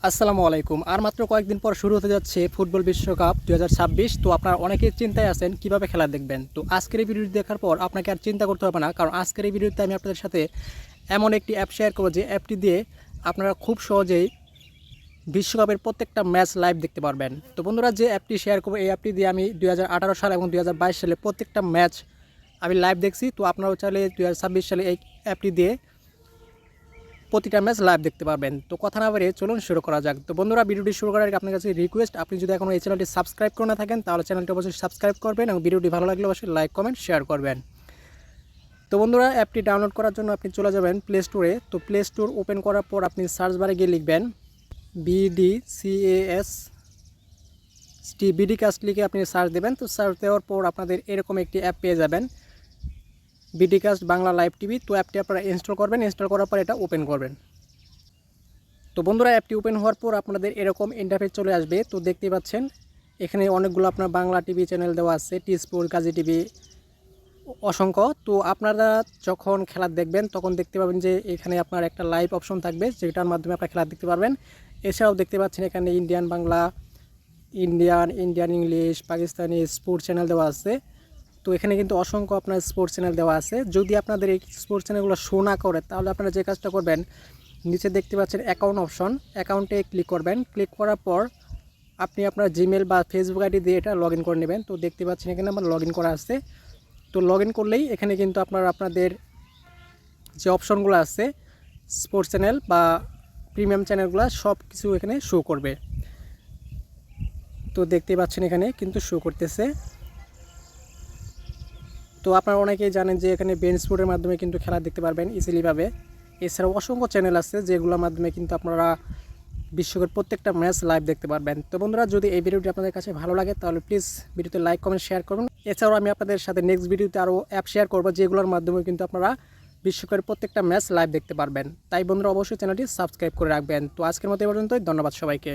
আসসালামু আলাইকুম। আর মাত্র কয়েকদিন পর শুরু হতে যাচ্ছে ফুটবল বিশ্বকাপ ২০২৬। তো আপনারা অনেকেই চিন্তায় আছেন কিভাবে খেলা দেখবেন। তো আজকের এই ভিডিওটি দেখার পর আপনাকে আর চিন্তা করতে হবে না, কারণ আজকের এই ভিডিওতে আমি আপনাদের সাথে এমন একটি অ্যাপ শেয়ার করব যে অ্যাপটি দিয়ে আপনারা খুব সহজেই বিশ্বকাপের প্রত্যেকটা ম্যাচ লাইভ দেখতে পারবেন। তো বন্ধুরা, যে অ্যাপটি শেয়ার করবো এই অ্যাপটি দিয়ে আমি ২০১৮ সাল এবং ২০২২ সালে প্রত্যেকটা ম্যাচ আমি লাইভ দেখছি। তো আপনারাও চাইলে ২০২৬ সালে এই অ্যাপটি দিয়ে প্রতিটা ম্যাচ লাইভ দেখতে পারবেন। তো কথা না বাড়িয়ে চলুন শুরু করা যাক। তো বন্ধুরা, ভিডিওটি শুরু করার আগে আপনার কাছে রিকোয়েস্ট, আপনি যদি এখনও এই চ্যানেলটি সাবস্ক্রাইব করে না থাকেন তাহলে চ্যানেলটি অবশ্যই সাবস্ক্রাইব করবেন এবং ভিডিওটি ভালো লাগলে অবশ্যই লাইক কমেন্ট শেয়ার করবেন। তো বন্ধুরা, অ্যাপটি ডাউনলোড করার জন্য আপনি চলে যাবেন প্লে স্টোরে। তো প্লে স্টোর ওপেন করার পর আপনি সার্চ বারে গিয়ে লিখবেন বিডি কাস্ট লিখে আপনি সার্চ দেবেন। তো সার্চ দেওয়ার পর আপনাদের এরকম একটি অ্যাপ পেয়ে যাবেন, BD cast Bangla live TV. তো অ্যাপটি আপনারা ইনস্টল করবেন, ইনস্টল করার পর এটা ওপেন করবেন। তো বন্ধুরা, অ্যাপটি ওপেন হওয়ার পর আপনাদের এরকম ইন্টারফেস চলে আসবে। তো দেখতে পাচ্ছেন এখানে অনেকগুলো আপনার বাংলা টিভি চ্যানেল দেওয়া আছে, টি স্পোর্ট, কাজী টিভি, অসংখ্য। তো আপনারা যখন খেলা দেখবেন তখন দেখতে পাবেন যে এখানে আপনার একটা লাইভ অপশন থাকবে, যেটার মাধ্যমে আপনারা খেলা দেখতে পারবেন। এছাড়াও দেখতে পাচ্ছেন এখানে Indian Bangla, Indian English, Pakistani sports channel দেওয়া আছে। তো এখানে কিন্তু অসংখ্য আপনার স্পোর্টস চ্যানেল দেওয়া আছে। যদি আপনাদের এই স্পোর্টস চ্যানেলগুলো শো না করে তাহলে আপনারা যে কাজটা করবেন, নিচে দেখতে পাচ্ছেন অ্যাকাউন্ট অপশন, অ্যাকাউন্টে ক্লিক করবেন। ক্লিক করার পর আপনি আপনার জিমেল বা ফেসবুক আইডি দিয়ে এটা লগ ইন করে নেবেন। তো দেখতে পাচ্ছেন এখানে আমার লগ ইন করা আছে। তো লগ ইন করলেই এখানে কিন্তু আপনাদের যে অপশনগুলো আছে স্পোর্টস চ্যানেল বা প্রিমিয়াম চ্যানেলগুলো সব কিছু এখানে শো করবে। তো দেখতে পাচ্ছেন এখানে কিন্তু শো করতেছে। তো আপনারা অনেকেই জানেন যে এখানে বেন স্পোর্টের মাধ্যমে কিন্তু খেলা দেখতে পারবেন ইজিলিভাবে। এছাড়াও অসংখ্য চ্যানেল আছে যেগুলোর মাধ্যমে কিন্তু আপনারা বিশ্বকাপের প্রত্যেকটা ম্যাচ লাইভ দেখতে পারবেন। তো বন্ধুরা, যদি এই ভিডিওটি আপনাদের কাছে ভালো লাগে তাহলে প্লিজ ভিডিওতে লাইক কমেন্ট শেয়ার করুন। এছাড়াও আমি আপনাদের সাথে নেক্সট ভিডিওতে আরও অ্যাপ শেয়ার করবো যেগুলোর মাধ্যমে কিন্তু আপনারা বিশ্বকাপের প্রত্যেকটা ম্যাচ লাইভ দেখতে পারবেন। তাই বন্ধুরা, অবশ্যই চ্যানেলটি সাবস্ক্রাইব করে রাখবেন। তো আজকের মতো এই পর্যন্তই, ধন্যবাদ সবাইকে।